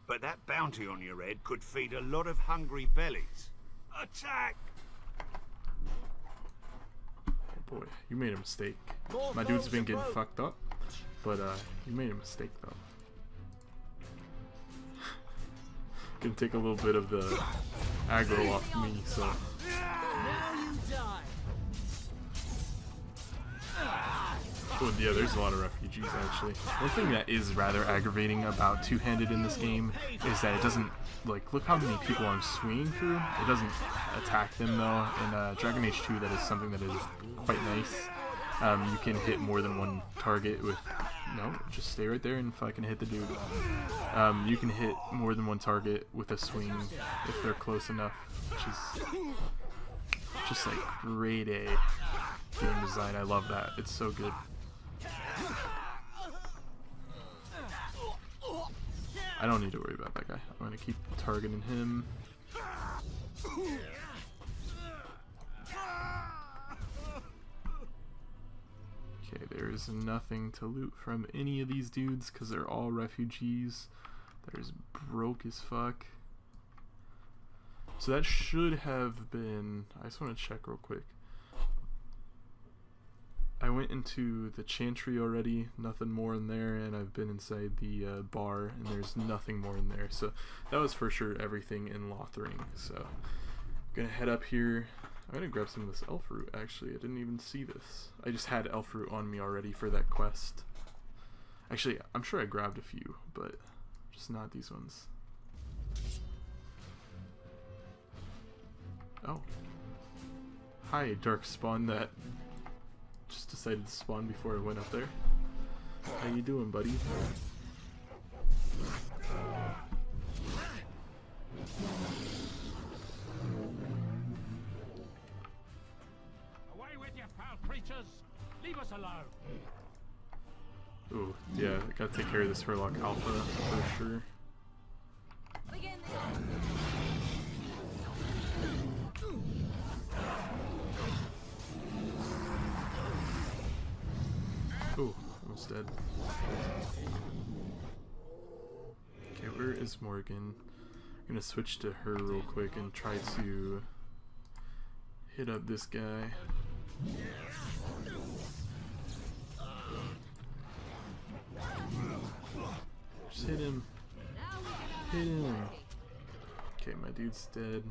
But that bounty on your head could feed a lot of hungry bellies. Attack! Oh boy, you made a mistake. My dude's been getting fucked up, but you made a mistake though. Gonna take a little bit of the aggro off me, so. Now you die. Oh yeah, there's a lot of refugees actually. One thing that is rather aggravating about two-handed in this game is that it doesn't, like, look how many people I'm swinging through. It doesn't attack them though. In Dragon Age 2, that is something that is quite nice. You can hit more than one target with, no, just stay right there and fucking hit the dude. You can hit more than one target with a swing if they're close enough, which is just like grade A game design. I love that. It's so good. I don't need to worry about that guy. I'm gonna keep targeting him. Okay, there's nothing to loot from any of these dudes because they're all refugees. There's broke as fuck. So that should have been... I just want to check real quick. I went into the chantry already, nothing more in there, and I've been inside the bar, and there's nothing more in there. So that was for sure everything in Lothering. So I'm gonna head up here. I'm gonna grab some of this elf root, actually. I didn't even see this. I just had elf root on me already for that quest. Actually, I'm sure I grabbed a few, but just not these ones. Oh. Hi, Darkspawn, that just decided to spawn before I went up there. How you doing, buddy? Away with you, foul creatures! Leave us alone! Ooh, yeah, gotta take care of this Hurlock Alpha for sure. Ooh, almost dead. Okay, where is Morgan? I'm gonna switch to her real quick and try to hit up this guy. Just hit him. Hit him. Okay, my dude's dead.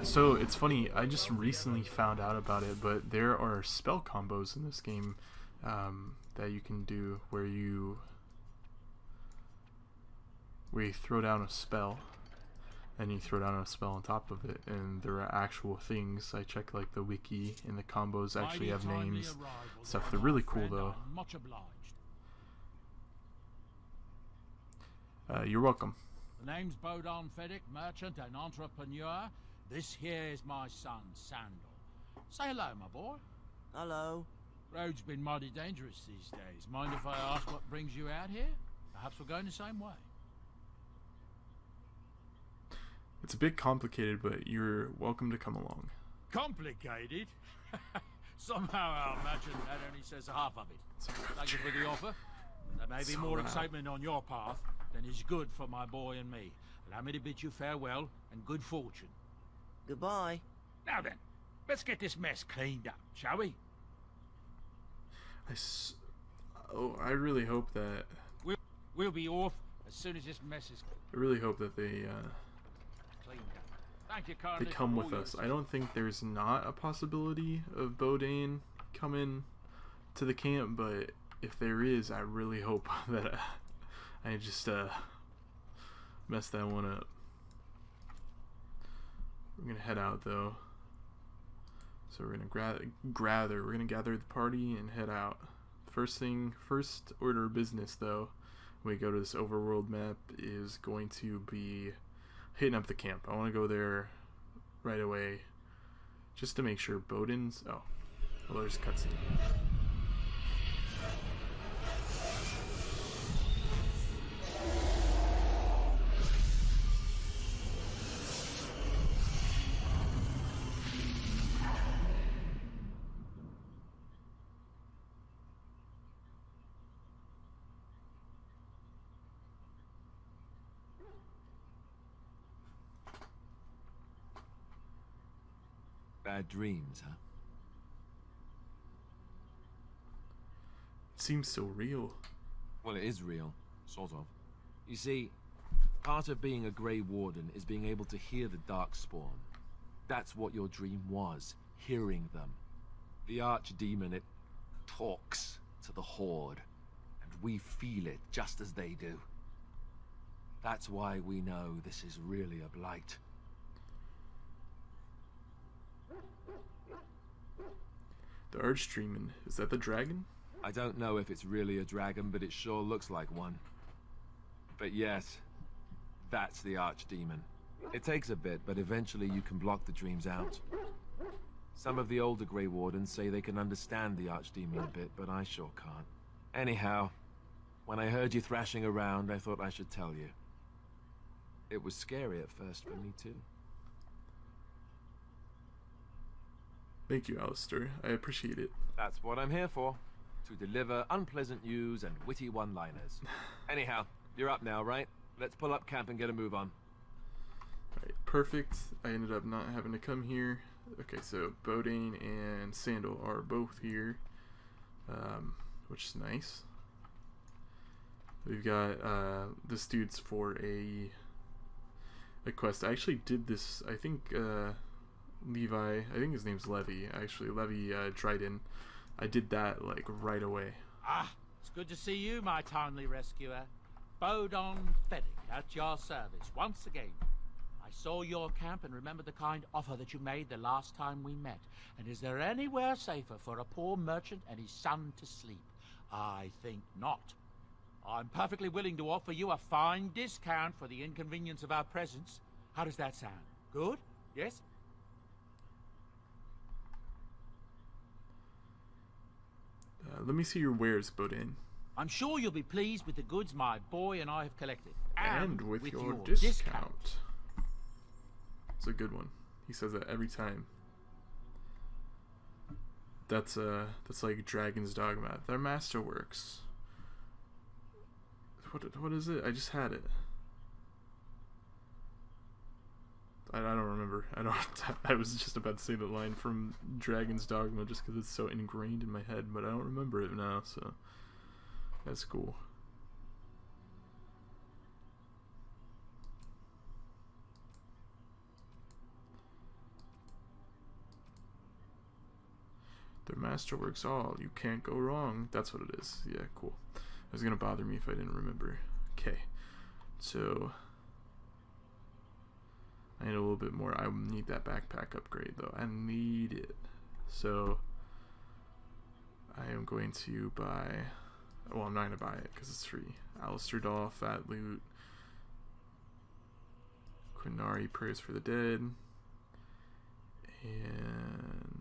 So it's funny, I just recently found out about it, but there are spell combos in this game that you can do where you throw down a spell and you throw down a spell on top of it, and there are actual things. I checked like the wiki, and the combos actually have names, stuff. They're really cool though. You're welcome. The name's Bodon Feddick, merchant and entrepreneur. This here is my son, Sandal. Say hello, my boy. Hello. Road's been mighty dangerous these days. Mind if I ask what brings you out here? Perhaps we're going the same way. It's a bit complicated, but you're welcome to come along. Complicated? Somehow our merchant that only says half of it. Thank you for the offer. There may be more excitement on your path than is good for my boy and me. Allow me to bid you farewell and good fortune. Goodbye. Now then, let's get this mess cleaned up, shall we? I really hope that... We'll be off as soon as this mess is... I really hope that they, cleaned up. Thank you, Carlos, they come with us. I don't think there's not a possibility of Bodane coming to the camp, but if there is, I really hope that I just mess that one up. We're gonna head out though, so we're gonna gather the party and head out. First order of business though, when we go to this overworld map, is going to be hitting up the camp. I want to go there right away, just to make sure Boden's. Oh, well, there's a cutscene. Bad dreams, huh? It seems so real. Well, it is real, sort of. You see, part of being a Grey Warden is being able to hear the Darkspawn. That's what your dream was, hearing them. The Archdemon, it talks to the Horde, and we feel it just as they do. That's why we know this is really a blight. The Archdemon, is that the dragon? I don't know if it's really a dragon, but it sure looks like one. But yes, that's the Archdemon. It takes a bit, but eventually you can block the dreams out. Some of the older Grey Wardens say they can understand the Archdemon a bit, but I sure can't. Anyhow, when I heard you thrashing around, I thought I should tell you. It was scary at first for me too. Thank you, Alistair. I appreciate it. That's what I'm here for. To deliver unpleasant news and witty one-liners. Anyhow, you're up now, right? Let's pull up camp and get a move on. Alright, perfect. I ended up not having to come here. Okay, so Bodane and Sandal are both here, which is nice. We've got this dude's for a quest. I actually did this, I think, Levi, I think his name's Levy, actually, Levy Dryden. I did that, like, right away. Ah, it's good to see you, my timely rescuer. Bodon Feddick, at your service, once again. I saw your camp and remembered the kind offer that you made the last time we met. And is there anywhere safer for a poor merchant and his son to sleep? I think not. I'm perfectly willing to offer you a fine discount for the inconvenience of our presence. How does that sound? Good? Yes? Let me see your wares, Bodin. I'm sure you'll be pleased with the goods my boy and I have collected. And with your discount. It's a good one. He says that every time. That's like Dragon's Dogma. They're masterworks. What is it? I just had it. I don't remember. I was just about to say the line from Dragon's Dogma just because it's so ingrained in my head, but I don't remember it now, so that's cool. Their masterworks all. You can't go wrong. That's what it is. Yeah, cool. It was gonna bother me if I didn't remember. Okay, so I need a little bit more. I need that backpack upgrade though. I need it. So I am going to buy. Well, I'm not gonna buy it because it's free. Alistair Dahl, Fat Loot, Qunari, Prayers for the Dead, and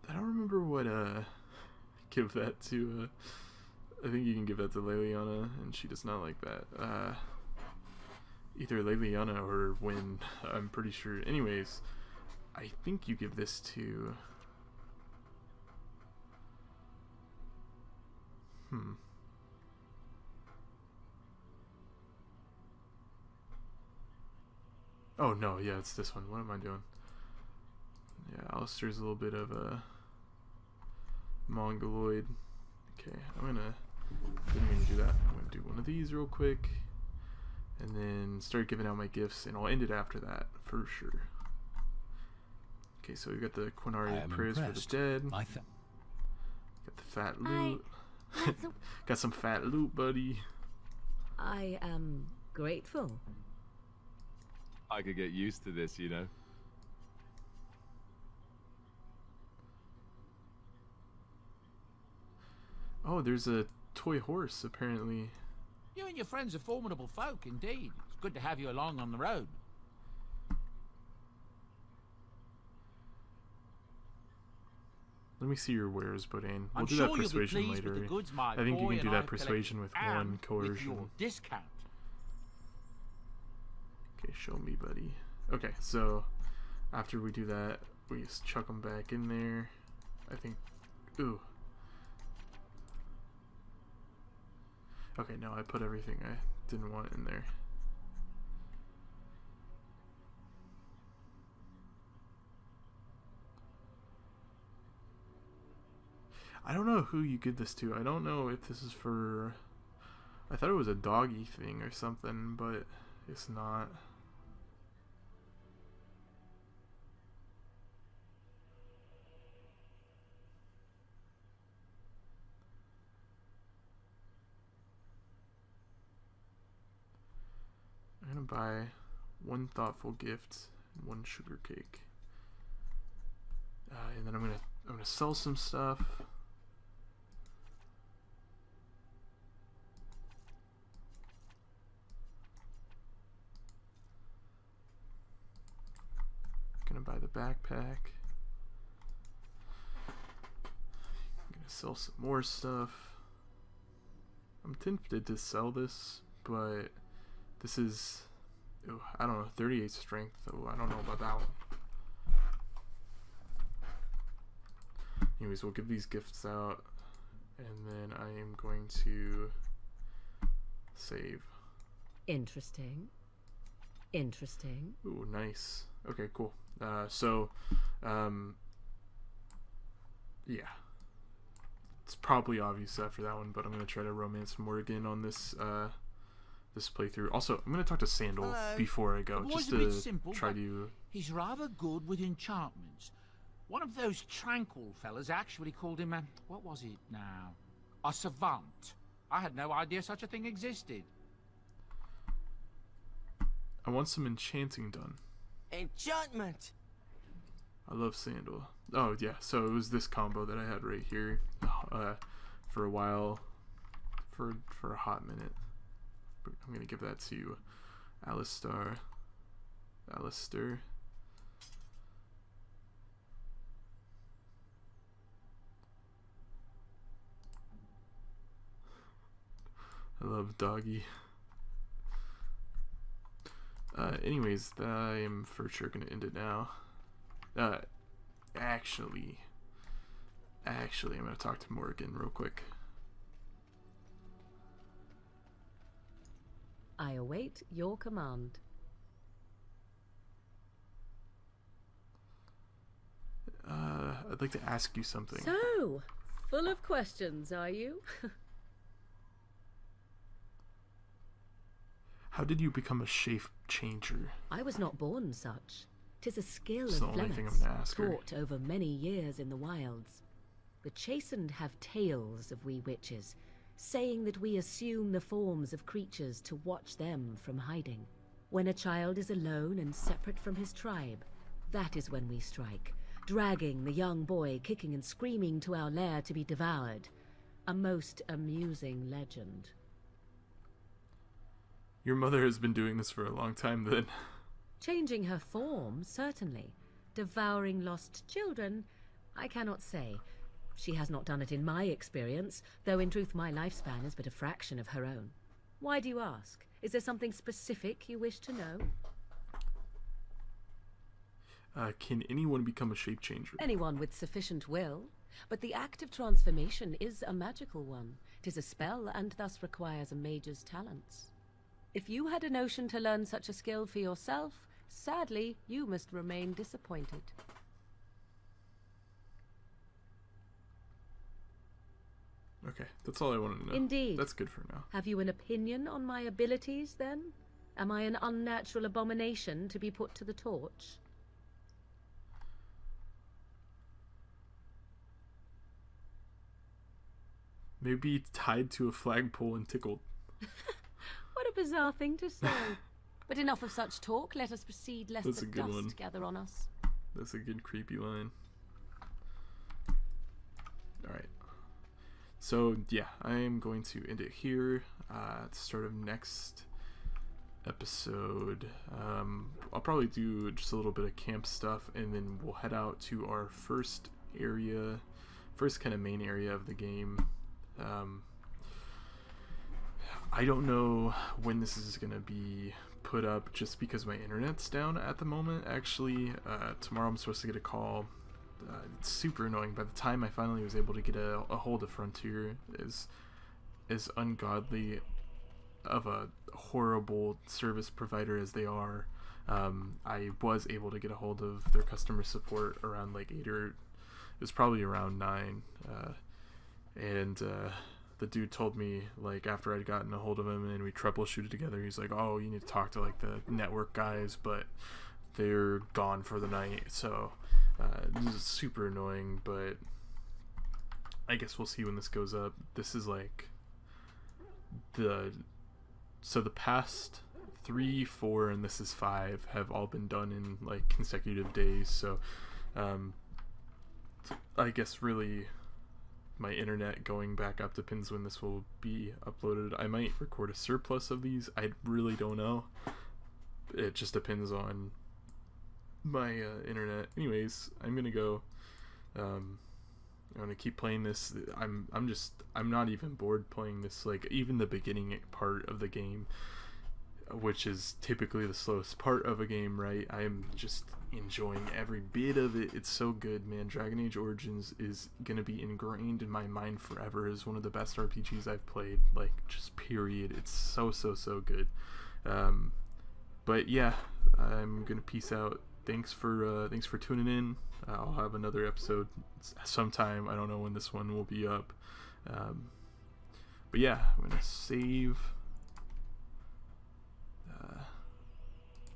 I don't remember what give that to I think you can give that to Lelianna, and she does not like that. Either Lelianna or Wynn, I'm pretty sure. Anyways, I think you give this to Oh no, yeah, it's this one. What am I doing? Yeah, Alistair's a little bit of a Mongoloid. Okay, didn't mean to do that. I'm gonna do one of these real quick, and then start giving out my gifts, and I'll end it after that for sure. Okay, so we got the Qunari Prayers for the Dead. Got the Fat Loot. Got some Fat Loot, buddy. I am grateful. I could get used to this, you know. Oh, there's a toy horse, apparently. You and your friends are formidable folk, indeed. It's good to have you along on the road. Let me see your wares, Bodin. We'll do that persuasion later. I think you can do that persuasion with one coercion. With your discount. Okay, show me, buddy. Okay, so after we do that, we just chuck them back in there. I think. Ooh. Okay, no, I put everything I didn't want in there. I don't know who you give this to. I don't know if this is for... I thought it was a doggy thing or something, but it's not. I'm gonna buy one thoughtful gift and one sugar cake, and then I'm gonna sell some stuff. Gonna buy the backpack. I'm gonna sell some more stuff. I'm tempted to sell this, but this is, I don't know, 38 strength, though. I don't know about that one. Anyways, we'll give these gifts out, and then I am going to save. Interesting. Interesting. Ooh, nice. Okay, cool. Yeah. It's probably obvious after that one, but I'm going to try to romance Morgan on this this playthrough. Also, I'm going to talk to Sandal before I go, just to try to... He's rather good with enchantments. One of those tranquil fellas actually called him what was it now? A savant. I had no idea such a thing existed. I want some enchanting done. Enchantment! I love Sandal. Oh, yeah, so it was this combo that I had right here for a while, for a hot minute. But I'm going to give that to Alistair. I love Doggy. Anyways, I am for sure going to end it now. Actually, I'm going to talk to Morgan real quick. I await your command. I'd like to ask you something. So, full of questions, are you? How did you become a shape changer? I was not born such. 'Tis a skill That's of the only thing I'm Flemeth's, gonna ask her. taught over many years in the wilds. The chastened have tales of we witches, saying that we assume the forms of creatures to watch them from hiding. When a child is alone and separate from his tribe, that is when we strike, dragging the young boy kicking and screaming to our lair to be devoured. A most amusing legend. Your mother has been doing this for a long time then. Changing her form, certainly. Devouring lost children, I cannot say. She has not done it in my experience, though in truth my lifespan is but a fraction of her own. Why do you ask? Is there something specific you wish to know? Can anyone become a shape changer? Anyone with sufficient will. But the act of transformation is a magical one. 'Tis a spell and thus requires a mage's talents. If you had a notion to learn such a skill for yourself, sadly, you must remain disappointed. Okay, that's all I wanted to know. Indeed. That's good for now. Have you an opinion on my abilities, then? Am I an unnatural abomination to be put to the torch? Maybe tied to a flagpole and tickled. What a bizarre thing to say. But enough of such talk. Let us proceed, lest That's the a good dust one. gather on us. That's a good creepy line. Alright. So, yeah, I am going to end it here. At the start of next episode, I'll probably do just a little bit of camp stuff, and then we'll head out to our first kind of main area of the game. I don't know when this is going to be put up just because my internet's down at the moment. Actually, tomorrow I'm supposed to get a call. It's super annoying. By the time I finally was able to get a hold of Frontier, is ungodly of a horrible service provider as they are, I was able to get a hold of their customer support around like 8 or it was probably around 9, and the dude told me, like, after I'd gotten a hold of him and we troubleshooted together, he's like, oh, you need to talk to like the network guys, but they're gone for the night. So this is super annoying, but I guess we'll see when this goes up. This is like the past 3, 4, and this is 5 have all been done in like consecutive days. So I guess really my internet going back up depends when this will be uploaded. I might record a surplus of these. I really don't know. It just depends on my internet. Anyways, I'm gonna go. I'm gonna keep playing this. I'm not even bored playing this. Like, even the beginning part of the game, which is typically the slowest part of a game, right? I am just enjoying every bit of it. It's so good, man. Dragon Age Origins is gonna be ingrained in my mind forever as one of the best RPGs I've played, like, just period. It's so good. But yeah, I'm gonna peace out. Thanks for tuning in. I'll have another episode sometime. I don't know when this one will be up. But yeah, I'm gonna save.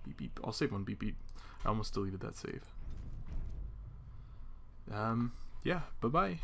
Beep beep. I'll save one beep beep. I almost deleted that save. Yeah. Bye bye.